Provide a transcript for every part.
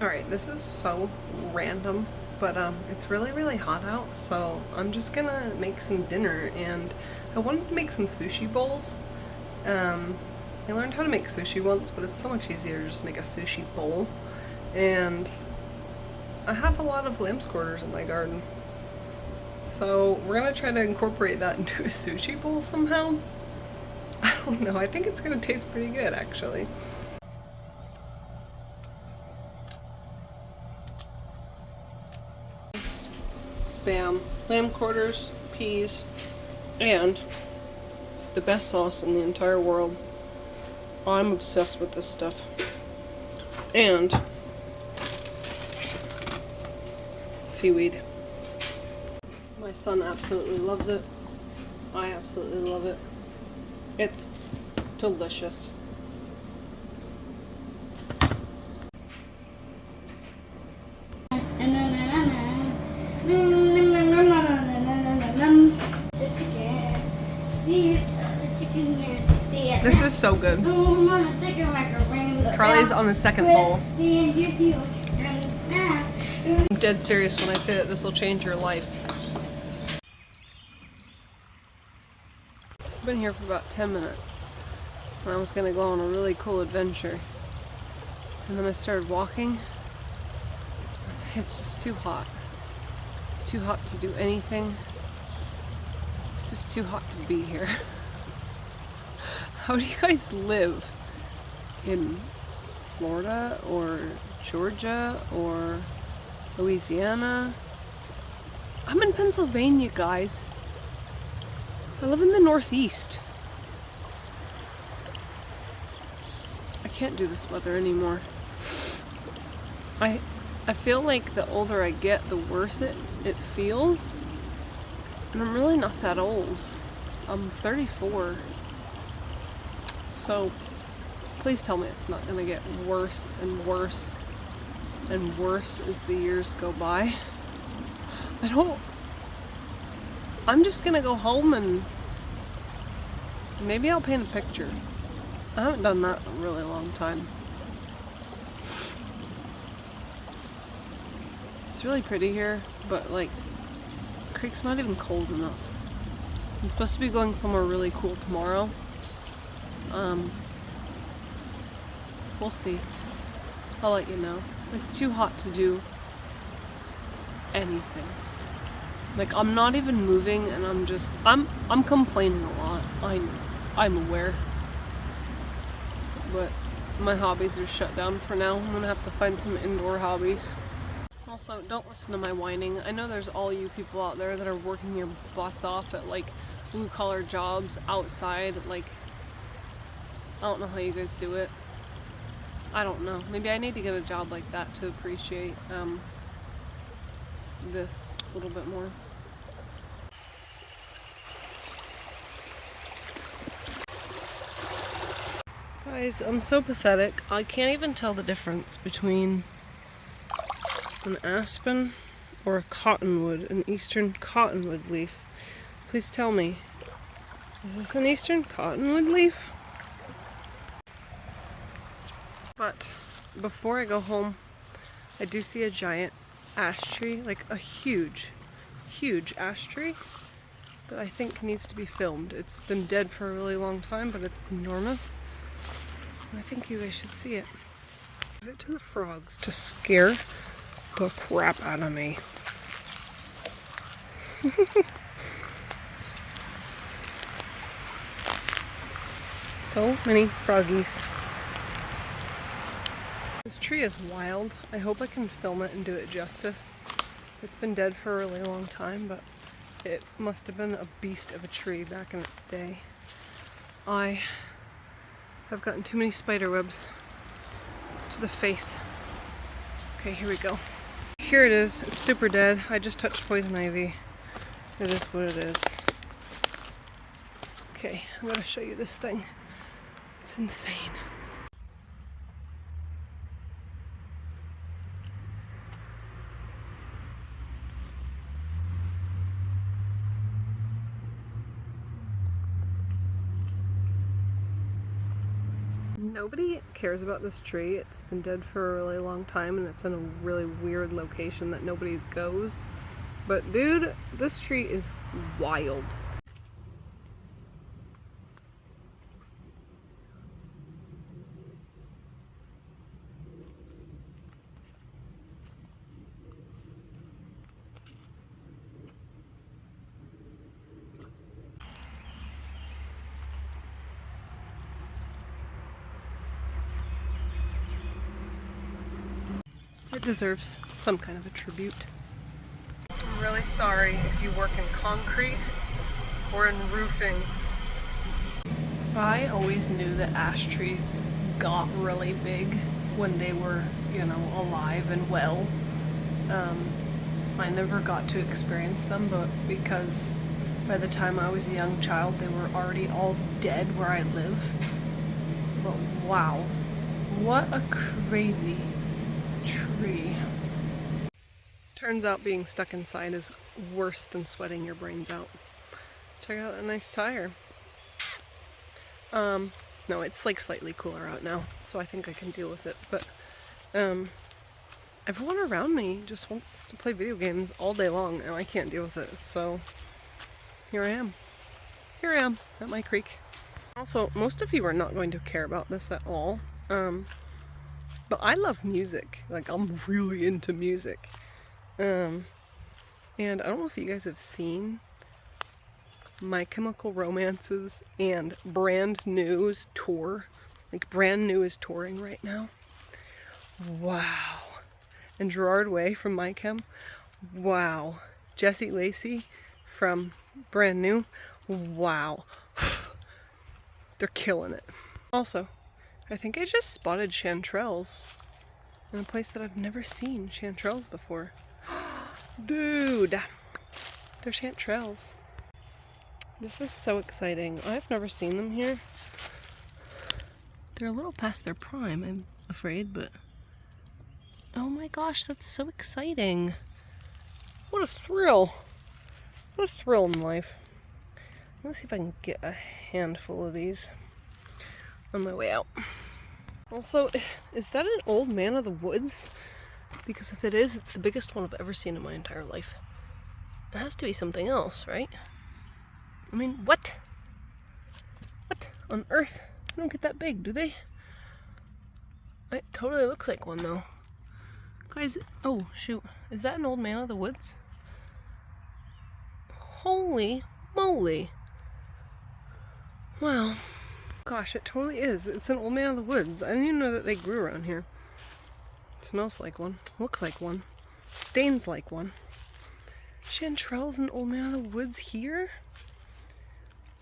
Alright, this is so random, but it's really hot out, so I'm just gonna make some dinner, and I wanted to make some sushi bowls. I learned how to make sushi once, but it's so much easier to just make a sushi bowl. And I have a lot of lamb's quarters in my garden. So we're gonna try to incorporate that into a sushi bowl somehow. I don't know, I think it's gonna taste pretty good actually. Spam, lamb quarters, peas, and the best sauce in the entire world. I'm obsessed with this stuff. And seaweed. My son absolutely loves it. I absolutely love it. It's delicious. This is so good. Charlie's on his second bowl. I'm dead serious when I say that this will change your life. I've been here for about 10 minutes. And I was gonna go on a really cool adventure. And then I started walking. It's just too hot. It's too hot to do anything. It's just too hot to be here. How do you guys live in Florida or Georgia or Louisiana? I'm in Pennsylvania, guys. I live in the Northeast. I can't do this weather anymore. I feel like the older I get, the worse it feels. And I'm really not that old. I'm 34. So please tell me it's not gonna get worse and worse and worse as the years go by. I'm just gonna go home and maybe I'll paint a picture. I haven't done that in a really long time. It's really pretty here, but like, the creek's not even cold enough. I'm supposed to be going somewhere really cool tomorrow. We'll see. I'll let you know. It's too hot to do anything. Like, I'm not even moving, and I'm complaining a lot. I'm aware. But my hobbies are shut down for now. I'm gonna have to find some indoor hobbies. Also, don't listen to my whining. I know there's all you people out there that are working your butts off at like blue-collar jobs outside. Like, I don't know how you guys do it. I don't know. Maybe I need to get a job like that to appreciate this a little bit more. Guys, I'm so pathetic. I can't even tell the difference between an aspen or a cottonwood, an eastern cottonwood leaf. Please tell me, is this an eastern cottonwood leaf? But before I go home, I do see a giant ash tree, like a huge ash tree that I think needs to be filmed. It's been dead for a really long time, but it's enormous. And I think you guys should see it. Give it to the frogs to scare the crap out of me. So many froggies. This tree is wild. I hope I can film it and do it justice. It's been dead for a really long time, but it must have been a beast of a tree back in its day. I have gotten too many spider webs to the face. Okay, here we go. Here it is. It's super dead. I just touched poison ivy. It is what it is. Okay, I'm gonna show you this thing. It's insane. Nobody cares about this tree. It's been dead for a really long time and it's in a really weird location that nobody goes. But dude, this tree is wild. It deserves some kind of a tribute. I'm really sorry if you work in concrete or in roofing. I always knew that ash trees got really big when they were, you know, alive and well. I never got to experience them, but because by the time I was a young child, they were already all dead where I live. But wow, what a crazy tree. Turns out being stuck inside is worse than sweating your brains out. Check out that nice tire. No, it's like slightly cooler out now, so I think I can deal with it, but everyone around me just wants to play video games all day long and I can't deal with it, so here I am. Here I am at my creek. Also, most of you are not going to care about this at all, but I love music. Like, I'm really into music. And I don't know if you guys have seen My Chemical Romance's and Brand New's tour. Like, Brand New is touring right now. Wow. And Gerard Way from My Chem. Wow. Jesse Lacey from Brand New. Wow. They're killing it. Also, I think I just spotted chanterelles in a place that I've never seen chanterelles before. Dude, they're chanterelles. This is so exciting. I've never seen them here. They're a little past their prime, I'm afraid, but oh my gosh, that's so exciting. What a thrill. What a thrill in life. Let's see if I can get a handful of these on my way out. Also, is that an old man of the woods? Because if it is, it's the biggest one I've ever seen in my entire life. It has to be something else, right? I mean, what? What on earth? They don't get that big, do they? It totally looks like one, though. Guys, oh shoot. Is that an old man of the woods? Holy moly. Wow. Gosh, it totally is. It's an old man of the woods. I didn't even know that they grew around here. It smells like one. Looks like one. Stains like one. Chanterelles and old man of the woods here?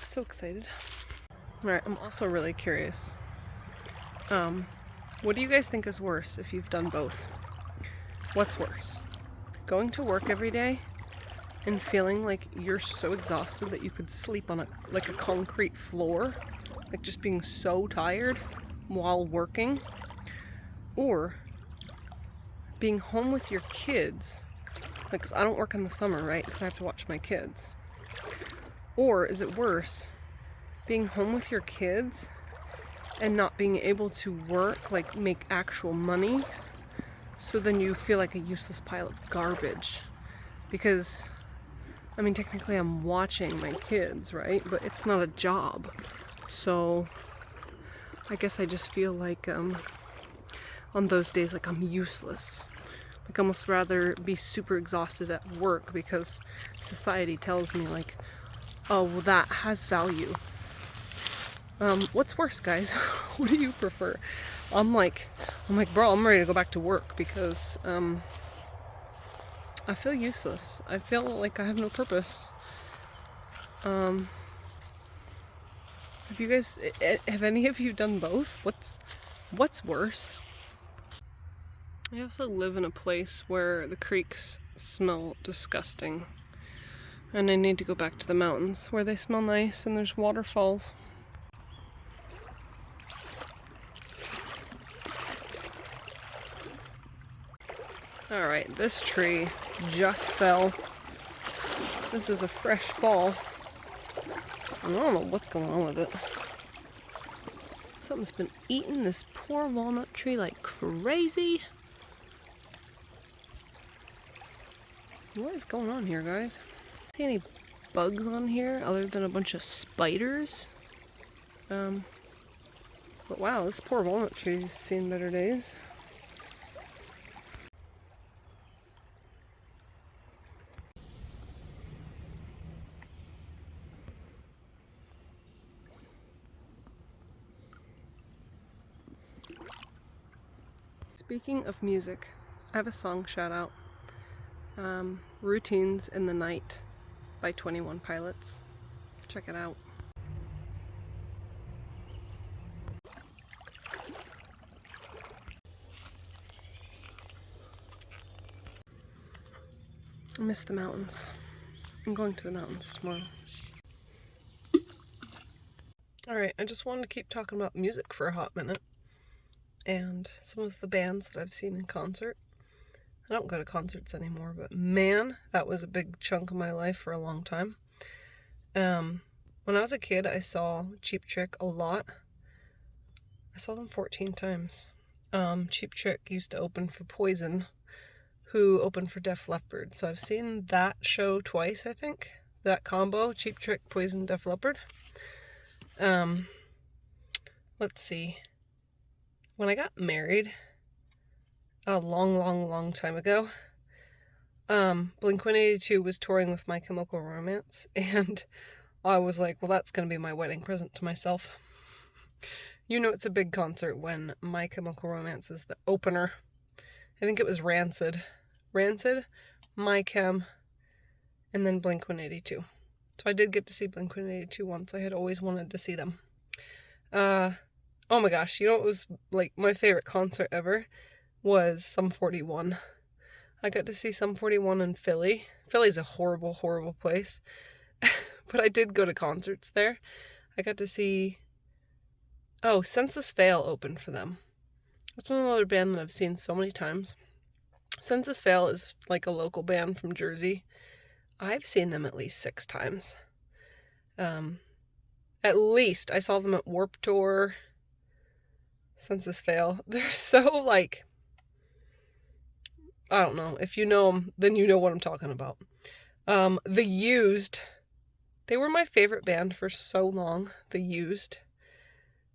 So excited. Alright, I'm also really curious. What do you guys think is worse if you've done both? What's worse? Going to work every day and feeling like you're so exhausted that you could sleep on a concrete floor, like just being so tired while working, or being home with your kids, like, 'cause I don't work in the summer, right, because I have to watch my kids. Or is it worse, being home with your kids and not being able to work, like make actual money, so then you feel like a useless pile of garbage? Because, I mean, technically I'm watching my kids, right? But it's not a job. So I guess I just feel like on those days, like, I'm useless. Like, I almost rather be super exhausted at work because society tells me, like, oh, well, that has value. What's worse, guys? What do you prefer? I'm like, bro, I'm ready to go back to work because I feel useless. I feel like I have no purpose. Have any of you done both? What's worse? I also live in a place where the creeks smell disgusting. And I need to go back to the mountains where they smell nice and there's waterfalls. Alright, this tree just fell. This is a fresh fall. I don't know what's going on with it. Something's been eating this poor walnut tree like crazy. What is going on here, guys? See any bugs on here other than a bunch of spiders? But wow, this poor walnut tree's seen better days. Speaking of music, I have a song shout out. Routines in the Night by 21 Pilots. Check it out. I miss the mountains. I'm going to the mountains tomorrow. Alright, I just wanted to keep talking about music for a hot minute. And some of the bands that I've seen in concert. I don't go to concerts anymore, but man, that was a big chunk of my life for a long time. When I was a kid, I saw Cheap Trick a lot. I saw them 14 times. Cheap Trick used to open for Poison, who opened for Def Leppard. So I've seen that show twice, I think. That combo, Cheap Trick, Poison, Def Leppard. Let's see. When I got married, a long time ago, Blink-182 was touring with My Chemical Romance, and I was like, well, that's gonna be my wedding present to myself. You know it's a big concert when My Chemical Romance is the opener. I think it was Rancid, My Chem, and then Blink-182. So I did get to see Blink-182 once. I had always wanted to see them. Oh my gosh, you know what was like my favorite concert ever? Was Sum 41. I got to see Sum 41 in Philly. Philly's a horrible place. But I did go to concerts there. I got to see... Oh, Census Fail opened for them. That's another band that I've seen so many times. Census Fail is like a local band from Jersey. I've seen them at least 6 times. At least. I saw them at Warped Tour. Census Fail. They're so like... I don't know. If you know them, then you know what I'm talking about. The Used. They were my favorite band for so long. The Used.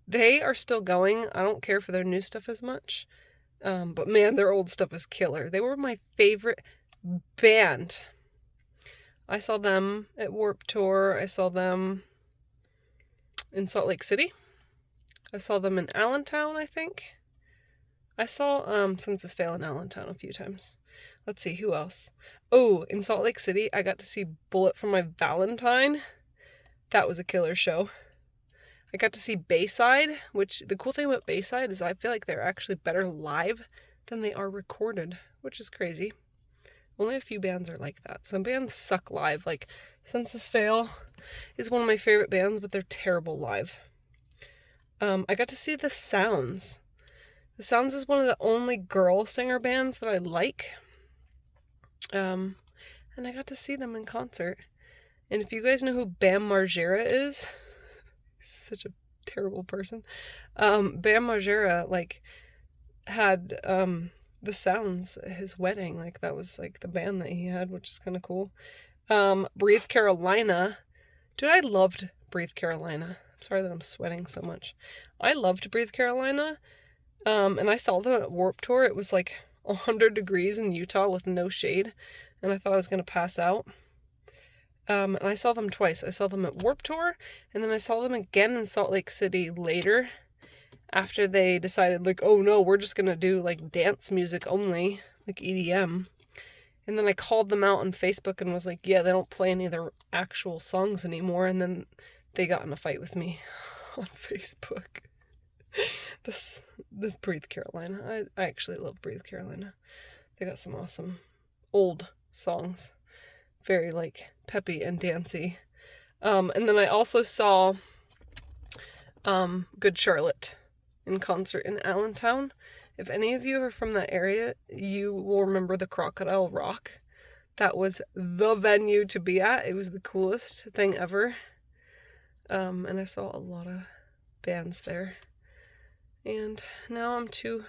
They are still going. I don't care for their new stuff as much. But man, their old stuff is killer. They were my favorite band. I saw them at Warped Tour. I saw them in Salt Lake City. I saw them in Allentown, I think. I saw Census Fail in Allentown a few times. Let's see, who else? Oh, in Salt Lake City, I got to see Bullet for My Valentine. That was a killer show. I got to see Bayside, which the cool thing about Bayside is I feel like they're actually better live than they are recorded, which is crazy. Only a few bands are like that. Some bands suck live, like Census Fail is one of my favorite bands, but they're terrible live. I got to see The Sounds. The Sounds is one of the only girl singer bands that I like. And I got to see them in concert. And if you guys know who Bam Margera is, he's such a terrible person. Bam Margera, like, had, The Sounds, his wedding. Like, that was, like, the band that he had, which is kind of cool. Breathe Carolina. Dude, I loved Breathe Carolina. I'm sorry that I'm sweating so much. I loved Breathe Carolina. And I saw them at Warped Tour. It was like 100 degrees in Utah with no shade. And I thought I was going to pass out. And I saw them twice. I saw them at Warped Tour. And then I saw them again in Salt Lake City later. After they decided, like, oh no, we're just going to do, like, dance music only. Like EDM. And then I called them out on Facebook and was like, yeah, they don't play any of their actual songs anymore. And then they got in a fight with me on Facebook. The Breathe Carolina. I actually love Breathe Carolina. They got some awesome old songs. Very, like, peppy and dancey. And then I also saw Good Charlotte in concert in Allentown. If any of you are from that area, you will remember the Crocodile Rock. That was the venue to be at. It was the coolest thing ever. And I saw a lot of bands there. And now I'm too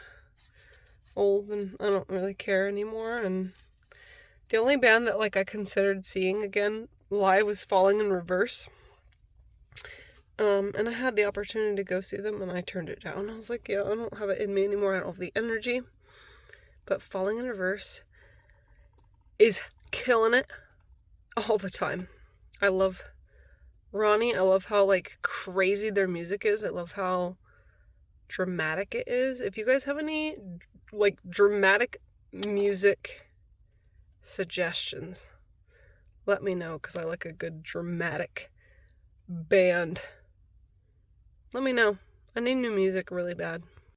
old and I don't really care anymore. And the only band that like I considered seeing again live was Falling in Reverse. And I had the opportunity to go see them and I turned it down. I was like, yeah, I don't have it in me anymore. I don't have the energy. But Falling in Reverse is killing it all the time. I love Ronnie. I love how like crazy their music is. I love how dramatic it is. If you guys have any like dramatic music suggestions, let me know because I like a good dramatic band. Let me know. I need new music really bad.